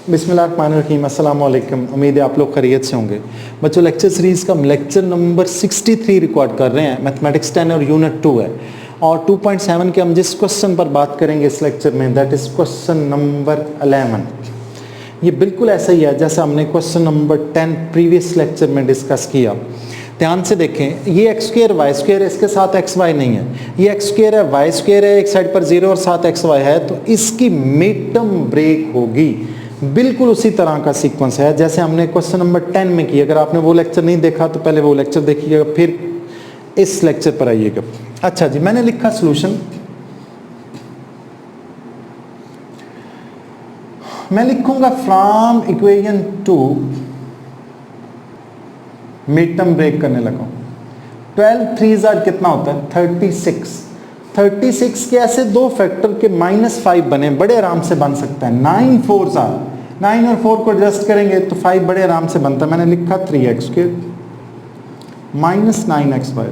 बिस्मिल्लाहिर्रहमानिर्रहीम, अस्सलाम वालेकुम। उम्मीद है आप लोग खैरियत से होंगे। बच्चों, लेक्चर सीरीज़ का हम लेक्चर नंबर 63 रिकॉर्ड कर रहे हैं। मैथमेटिक्स 10 और यूनिट 2 है और 2.7 के हम जिस क्वेश्चन पर बात करेंगे इस लेक्चर में, दैट इज़ क्वेश्चन नंबर 11। ये बिल्कुल ऐसा ही है जैसा हमने क्वेश्चन नंबर 10 प्रीवियस लेक्चर में डिस्कस किया। ध्यान से देखें, ये एक्स स्क्वायर वाई स्क्वायर है, इसके साथ एक्स वाई नहीं है। ये एक्स स्क्वायर है, वाई स्क्वायर है, एक साइड पर 0 और साथ एक्स वाई है, तो इसकी मिड टर्म ब्रेक होगी। बिल्कुल उसी तरह का सीक्वेंस है जैसे हमने क्वेश्चन नंबर 10 में किया। अगर आपने वो लेक्चर नहीं देखा तो पहले वो लेक्चर देखिएगा, फिर इस लेक्चर पर आइएगा। अच्छा जी, मैंने लिखा सॉल्यूशन। मैं लिखूंगा from equation 2 mid term break करने लगा। 12 3 कितना होता है 36। 36 के ऐसे दो फैक्टर के -5 बने, बड़े आराम से बन सकता है। 9 4 9 और 4 को एडजस्ट करेंगे तो 5 बड़े आराम से बनता है। मैंने लिखा 3x के -9xy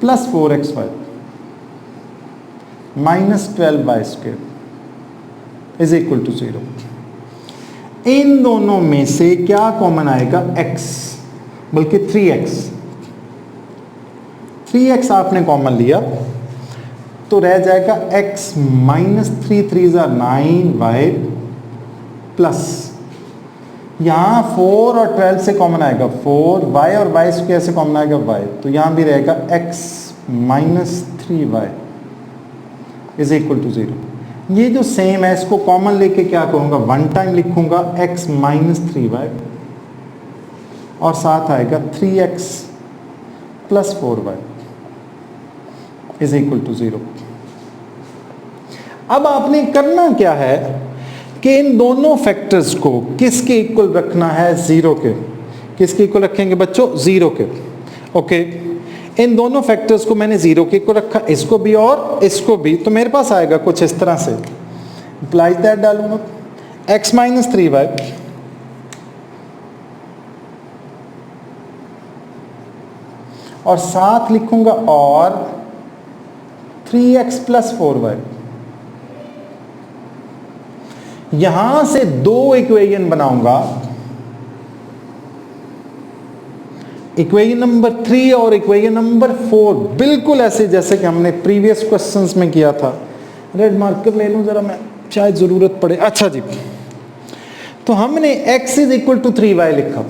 plus 4xy -12y² is equal to 0। इन दोनों में से क्या कॉमन आएगा? x, बल्कि 3x आपने कॉमन लिया तो रह जाएगा x -3 3 9y प्लस यहाँ 4 और 12 से कॉमन आएगा 4, y और y स्क्वायर से कॉमन आएगा y, तो यहाँ भी रहेगा x -3y is equal to 0। ये जो सेम है इसको कॉमन लेके क्या कहूँगा? 1 टाइम लिखूंगा x -3y और साथ आएगा 3x plus 4y is equal to 0। अब आपने करना क्या है कि इन दोनों फैक्टर्स को किसके इक्वल रखना है? 0 के। किसके इक्वल रखेंगे बच्चों? 0 के। ओके, इन दोनों फैक्टर्स को मैंने 0 के इक्वल रखा, इसको भी और इसको भी, तो मेरे पास आएगा कुछ इस तरह से। इम्प्लाइज दैट डालूंगा x -3y और साथ लिखूंगा और 3x प्लस 4y। यहां से दो इक्वेशन बनाऊंगा, इक्वेशन नंबर 3 और इक्वेशन नंबर 4, बिल्कुल ऐसे जैसे कि हमने प्रीवियस क्वेश्चंस में किया था। रेड मार्कर ले लूं जरा मैं, शायद जरूरत पड़े। अच्छा जी, तो हमने x is equal to 3y लिखा,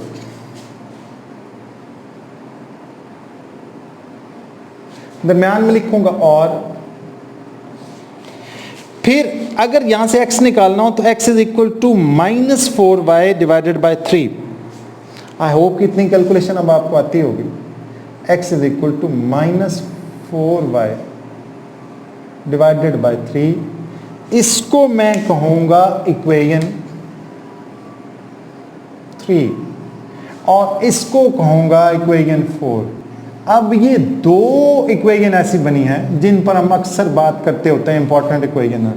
दरम्यान में लिखूंगा और फिर अगर यहां से x निकालना हो तो x is equal to -4y divided by 3। I hope कि इतनी कैलकुलेशन अब आपको आती होगी। x is equal to -4y divided by 3, इसको मैं कहूंगा इक्वेशन 3 और इसको कहूंगा इक्वेशन 4। अब ये दो इक्वेशन ऐसी बनी हैं जिन पर हम अक्सर बात करते होते हैं, इंपॉर्टेंट इक्वेशन है।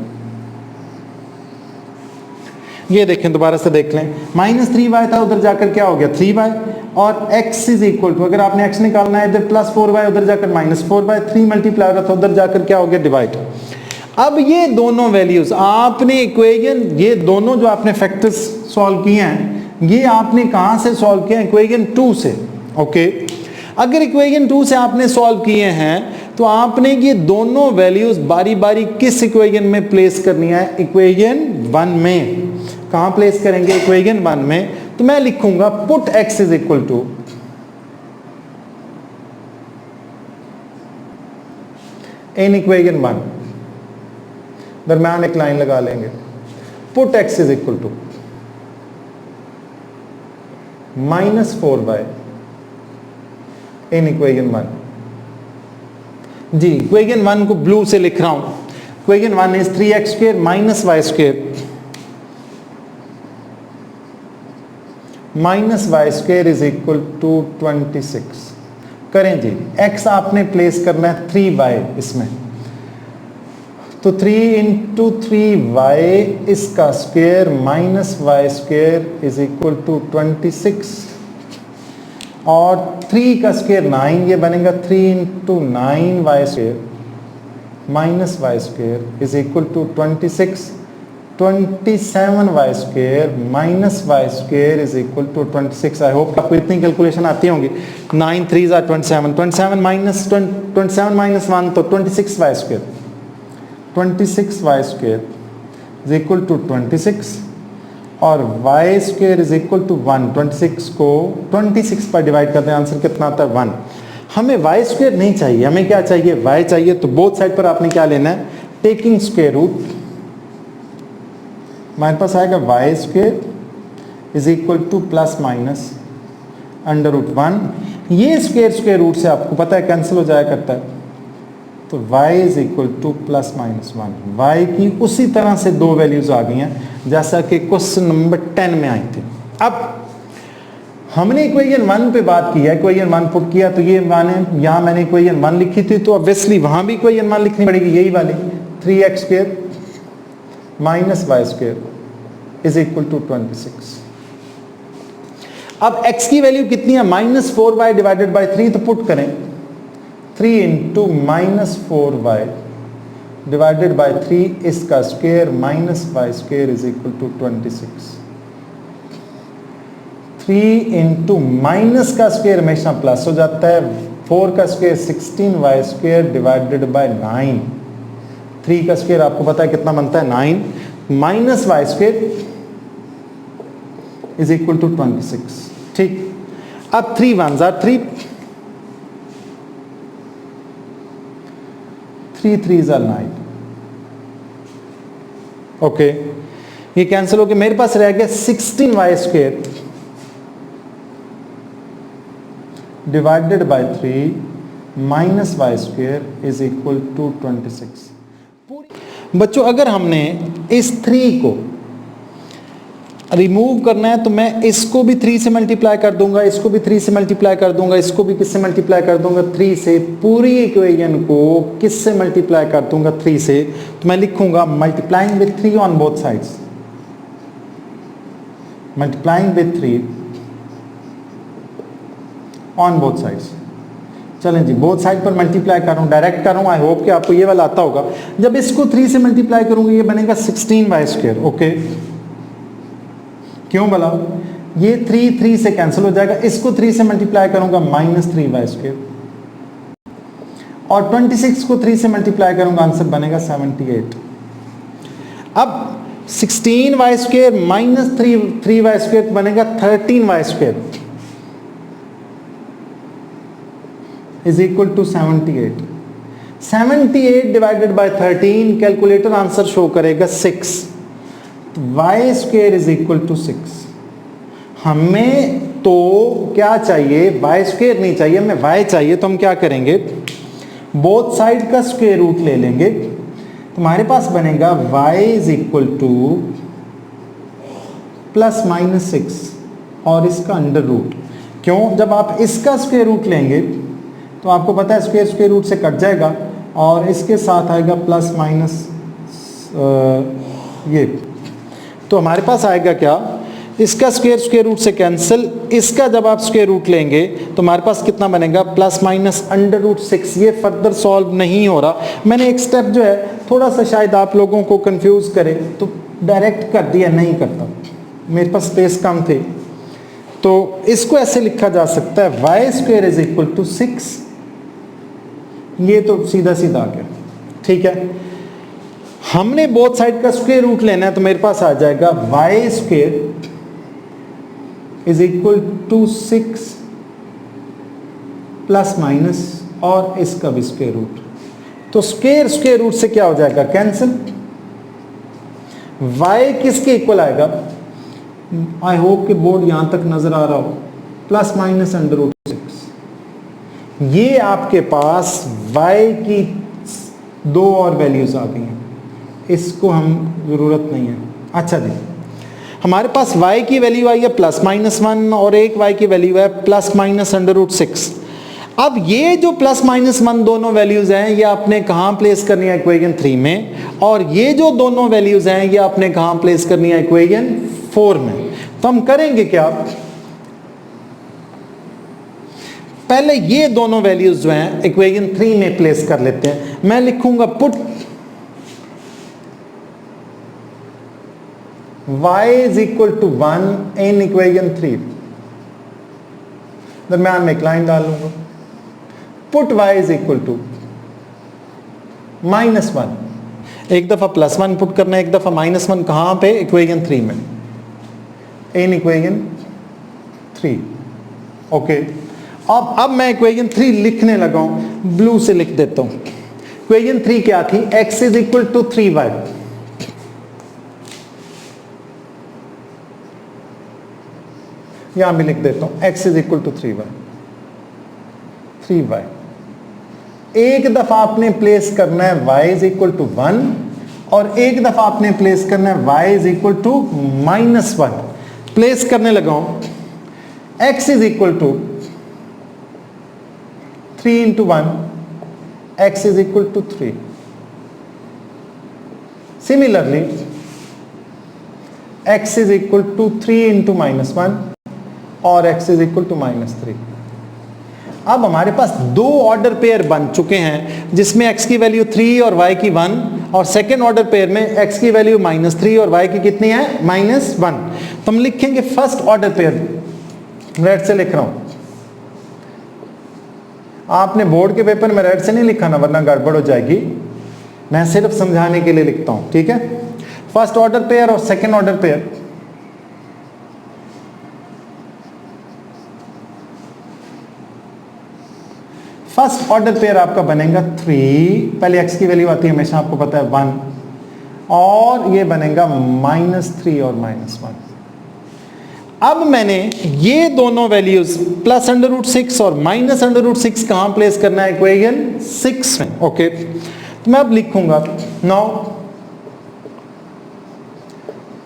ये देखें, दोबारा से देख लें। -3y था, उधर जाकर क्या हो गया 3y, और x इज इक्वल टू, अगर आपने x निकालना है इधर +4y, उधर जाकर -4y, 3 मल्टीप्लाई हो रहा था, उधर जाकर क्या हो गया डिवाइड। अब ये दोनों वैल्यूज आपने इक्वेशन, ये दोनों जो आपने फैक्टर्स सॉल्व किए हैं, ये आपने कहां से सॉल्व किया? इक्वेशन 2 से। ओके, अगर इक्वेशन 2 से आपने सॉल्व किए हैं तो आपने ये दोनों वैल्यूज बारी बारी किस इक्वेशन में प्लेस करनी है? इक्वेशन 1 में। कहां प्लेस करेंगे? इक्वेशन 1 में। तो मैं लिखूंगा put x is equal to in equation 1, दरम्यान एक लाइन लगा लेंगे, put x is equal to -4y in equation 1। जी, इक्वेशन 1 को ब्लू से लिख रहा हूं। Equation 1 is 3x² -y² is equal to 26। करें जी, x आपने प्लेस करना है 3y इसमें, तो 3 इंटू 3y इसका square -y² is equal to 26 और 3 का स्क्वेयर 9, ये बनेगा 3 into 9y² -y² is equal to 26 27y square minus Y square is equal to 26। I hope आपको इतनी कैलकुलेशन आती होंगी। 9 3 are 27, 27 माइनस 1 तो 26y square, 26y square is equal to 26 और y square is equal to 1। 26 को 26 पर divide करते हैं, आंसर कितना आता है 1। हमें y स्क्वायर नहीं चाहिए, हमें क्या चाहिए, y चाहिए। तो बोथ साइड पर आपने क्या लेना है, टेकिंग स्क्वायर रूट। हमारे पास आएगा y square is equal to plus minus under root 1। ये स्क्वायर रूट से आपको पता है कैंसिल हो जाया करता है, तो y is equal to plus minus 1। y की उसी तरह से दो वैल्यूज आ गई हैं जैसा कि क्वेश्चन नंबर 10 में आई थी। अब हमने इक्वेशन 1 पे बात की है, इक्वेशन 1 पुट किया तो ये माने यहाँ मैंने इक्वेशन 1 लिखी थी, तो ऑब्वियसली वहां भी इक्वेशन 1 लिखनी पड़ेगी, यही वाली 3x square minus Y square is equal to 26। अब x की वैल्यू कितनी है, माइनस 4y डिवाइडेड बाई 3, तो पुट करें 3 into minus 4y divided by 3 इसका square minus Y square is equal to 26। 3 into minus का स्क्वायर हमेशा प्लस हो जाता है, 4 का square 16y square divided by 9। 3 का स्क्वायर आपको पता है कितना बनता है 9 minus Y square is equal to 26। ठीक, अब 3 1s are 3, 3 3s are 9। Okay, ये कैंसिल हो गया, मेरे पास रह गया 16y square divided by 3 minus Y square is equal to 26। बच्चों अगर हमने इस 3 को रिमूव करना है तो मैं इसको भी 3 से मल्टीप्लाई कर दूंगा, इसको भी 3 से मल्टीप्लाई कर दूंगा, इसको भी किससे मल्टीप्लाई कर दूंगा 3 से। पूरी इक्वेशन को किससे मल्टीप्लाई कर दूंगा 3 से, तो मैं लिखूंगा multiplying with 3 on both sides, multiplying with 3 on both sides. चलें जी, बोथ साइड पर मल्टीप्लाई कर रहा हूँ, डायरेक्ट कर रहा हूँ। आई होप कि आपको ये वाला आता होगा। जब इसको 3 से मल्टीप्लाई करूंगा ये बनेगा 16y स्क्वायर। ओके, क्यों बोला, ये 3 से कैंसिल हो जाएगा, इसको 3 से मल्टीप्लाई करूंगा माइनस 3y स्क्वायर, और 26 को 3 से मल्टीप्लाई करूंगा आंसर बनेगा 78। अब 16y square minus 3y square बनेगा 13y square is equal to 78। 78 divided by 13, calculator answer show करेगा 6। y square is equal to 6। हमें तो क्या चाहिए, y स्क्वायर नहीं चाहिए, हमें y चाहिए। तो हम क्या करेंगे, बोथ साइड का स्क्वायर रूट ले लेंगे, तुम्हारे पास बनेगा y is equal to plus minus 6 और इसका अंडर रूट। क्यों, जब आप इसका स्क्वायर रूट लेंगे तो आपको पता है स्क्वायर रूट से कट जाएगा और इसके साथ आएगा प्लस माइनस ये, तो हमारे पास आएगा क्या, इसका स्क्वायर रूट से कैंसिल, इसका जब आप स्क्वायर रूट लेंगे तो हमारे पास कितना बनेगा प्लस माइनस अंडर रूट 6। ये फर्दर सॉल्व नहीं हो रहा, मैंने एक स्टेप जो है थोड़ा सा शायद आप लोगों को कंफ्यूज करे तो डायरेक्ट कर दिया, नहीं करता, मेरे पास स्पेस कम थे। तो इसको ऐसे लिखा जा सकता है y square is equal to 6। ये तो सीधा सीधा आ गया, ठीक है। हमने बोथ साइड का स्क्वायर रूट लेना है तो मेरे पास आ जाएगा y square is equal to 6 plus minus और इसका भी स्क्वायर रूट, तो स्क्वायर रूट से क्या हो जाएगा कैंसिल। y किसके इक्वल आएगा, आई होप कि बोर्ड यहां तक नजर आ रहा हो, प्लस माइनस अंडर रूट 6। ये आपके पास y की 2 और वैल्यूज आ गई हैं, इसको हम जरूरत नहीं है। अच्छा जी, हमारे पास y की वैल्यू आई है प्लस माइनस 1 और एक y की वैल्यू है प्लस माइनस अंडर रूट 6। अब ये जो प्लस माइनस 1 दोनों वैल्यूज हैं ये आपने कहां प्लेस करनी है इक्वेशन 3 में, और ये जो दोनों वैल्यूज हैं ये आपने कहां प्लेस करनी है इक्वेशन 4 में। तो हम करेंगे क्या, पहले ये दोनों वैल्यूज जो हैं इक्वेशन 3 में प्लेस कर लेते हैं। मैं लिखूंगा put y is equal to 1 in equation 3, दरम्यान में एक लाइन डाल लूंगा, put y is equal to -1, एक दफा +1 पुट करना है, एक दफा -1, कहां पे, इक्वेशन 3 में, इन इक्वेशन 3। ओके, अब मैं इक्वेशन 3 लिखने लगा हूं, ब्लू से लिख देता हूं। इक्वेशन 3 क्या थी, x is equal to 3y, यहां भी लिख देता हूं, x is equal to 3y। एक दफा आपने प्लेस करना है y इज इक्वल टू 1, और एक दफा आपने प्लेस करना है y is equal to -1। Place करने लगा हूं, x is equal to 3 into 1, x is equal to 3। Similarly x is equal to 3 into -1 और x इज इक्वल टू -3। अब हमारे पास दो ऑर्डर पेयर बन चुके हैं जिसमें x की वैल्यू 3 और y की 1, और सेकेंड ऑर्डर पेयर में x की वैल्यू -3 और y की कितनी है, -1। तो हम लिखेंगे फर्स्ट ऑर्डर पेयर, रेड से लिख रहा हूं, आपने बोर्ड के पेपर में रेड से नहीं लिखा ना, वरना गड़बड़ हो जाएगी, मैं सिर्फ समझाने के लिए लिखता हूं, ठीक है। फर्स्ट ऑर्डर पेयर और second order pair, first order pair आपका बनेगा 3, पहले x की वैल्यू आती है हमेशा, आपको पता है 1, और ये बनेगा -3 और -1। अब मैंने ये दोनों वैल्यूज +√6 और -√6 कहां प्लेस करना है, इक्वेशन 6 में। ओके, तो मैं अब लिखूंगा, नाउ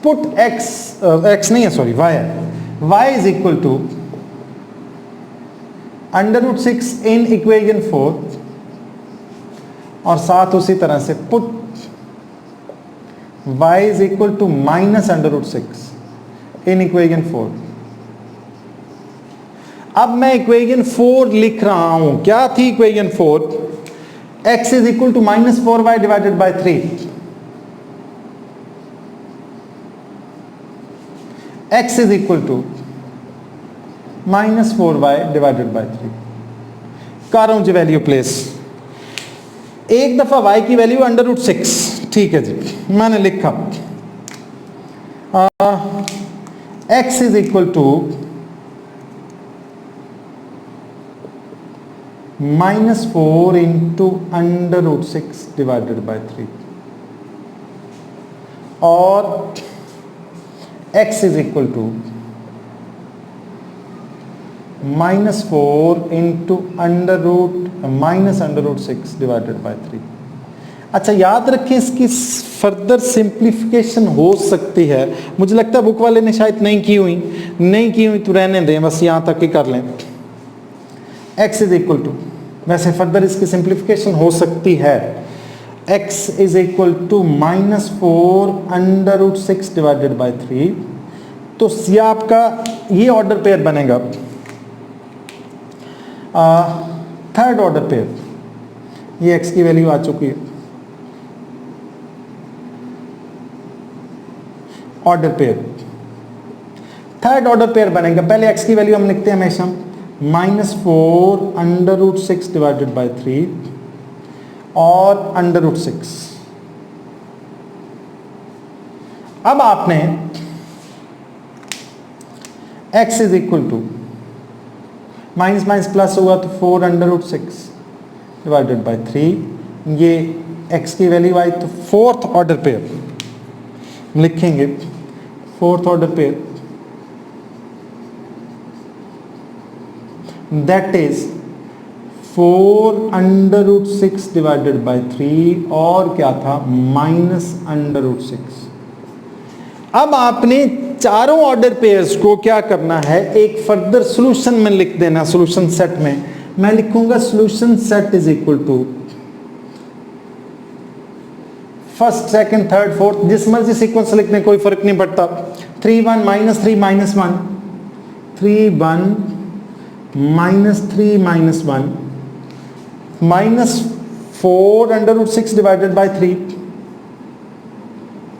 पुट x नहीं है, sorry y is equal to √6 in equation 4, और साथ उसी तरह से put y is equal to -√6 in equation 4। अब मैं इक्वेशन 4 लिख रहा हूं, क्या थी equation 4, x is equal to -4y divided by 3, x is equal to -4y divided by 3। कर रहा हूं जी वैल्यू प्लेस, एक दफा y की वैल्यू √6, ठीक है जी, मैंने लिखा x is equal to -4 into √6 divided by 3, और x is equal to -4 into -√6 divided by 3। अच्छा, याद रखें इसकी फर्दर सिंप्लीफिकेशन हो सकती है, मुझे लगता है बुक वाले ने शायद नहीं की हुई तो रहने दें, बस यहाँ तक ही कर लें। x इज इक्वल टू, वैसे फर्दर इसकी सिंप्लीफिकेशन हो सकती है, x is equal to -4 √6 divided by 3, तो ये आपका ये ऑर्डर पेयर बनेगा थर्ड ऑर्डर पेयर। ये x की वैल्यू आ चुकी है, order pair third order pair बनेगा। पहले x की वैल्यू हम लिखते हैं हमेशा -4 √6 डिवाइडेड बाय 3 और √6। अब आपने x is equal to minus minus plus हुआ तो 4 √6 डिवाइडेड बाय 3, ये x की वैल्यू आई, तो फोर्थ ऑर्डर पेयर लिखेंगे, fourth order pair that is 4 √6 divided by 3, और क्या था -√6। अब आपने चारों ऑर्डर पेयर्स को क्या करना है, एक फर्दर सॉल्यूशन में लिख देना। सॉल्यूशन सेट में मैं लिखूंगा solution set is equal to first second third fourth, जिस मर्जी सीक्वेंस लिखने कोई फर्क नहीं पड़ता। 3 1 -3 -1, 3 1 -3 -1, -4 √6 डिवाइडेड बाय 3,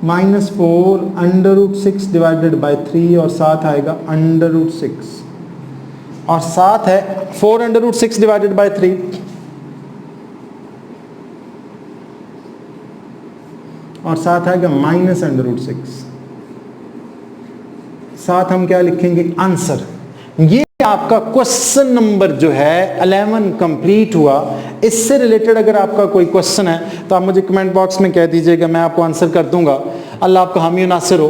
-4 √6 डिवाइडेड बाय 3 और साथ आएगा √6 और साथ है 4 √6 डिवाइडेड बाय 3 और साथ आएगा -√6। साथ हम क्या लिखेंगे, आंसर। ये आपका क्वेश्चन नंबर जो है 11 कंप्लीट हुआ। इससे रिलेटेड अगर आपका कोई क्वेश्चन है तो आप मुझे कमेंट बॉक्स में कह दीजिएगा, मैं आपको आंसर कर दूंगा। अल्लाह आपका हामी नासिर हो।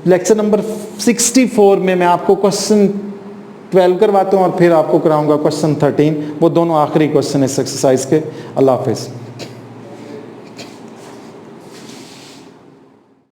लेक्चर नंबर 64 में मैं आपको क्वेश्चन 12 करवाता हूँ और फिर आपको कराऊंगा क्वेश्चन 13। वो दोनों आखिरी क्वेश्चन इस एक्सरसाइज के। अल्लाह हाफिज़।